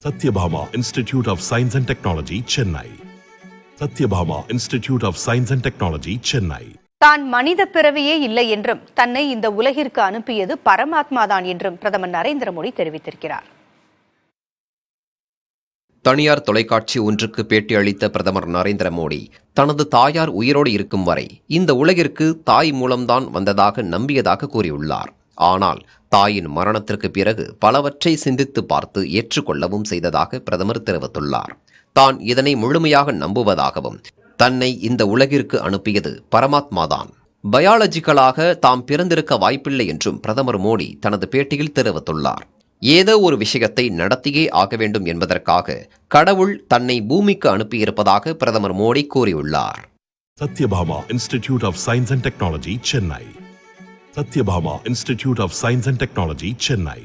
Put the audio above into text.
Satyabhama Institute of Science and Technology, Chennai. Satyabhama Institute of Science and Technology, Chennai. தான் மனித பிறவியே இல்லை என்றும் தன்னை இந்த உலகிற்கு அனுப்பியது பரமாத்மாதான் என்றும் பிரதமர் நரேந்திர மோடி தெரிவித்திருக்கிறார். தனியார் தொலைக்காட்சி ஒன்றுக்கு பேட்டி அளித்த பிரதமர் நரேந்திர மோடி தனது தாயார் உயிரோடு இருக்கும் வரை இந்த உலகிற்கு தாய் மூலம்தான் வந்ததாக நம்பியதாக கூறியுள்ளார். ஆனால் தாயின் மரணத்திற்கு பிறகு பலவற்றை சிந்தித்து பார்த்து ஏற்றுக்கொள்ளவும் செய்ததாக பிரதமர் தெரிவித்துள்ளார். தான் இதனை முழுமையாக நம்புவதாகவும் தன்னை இந்த உலகிற்கு அனுப்பியது பரமாத்மாதான், பயாலஜிக்கலாக தாம் பிறந்திருக்க வாய்ப்பில்லை என்றும் பிரதமர் மோடி தனது பேட்டியில் தெரிவித்துள்ளார். ஏதோ ஒரு விஷயத்தை நடத்தியே ஆக வேண்டும் என்பதற்காக கடவுள் தன்னை பூமிக்கு அனுப்பியிருப்பதாக பிரதமர் மோடி கூறியுள்ளார். Satyabhama Institute of Science and Technology, Chennai. Satyabhama Institute of Science and Technology, Chennai.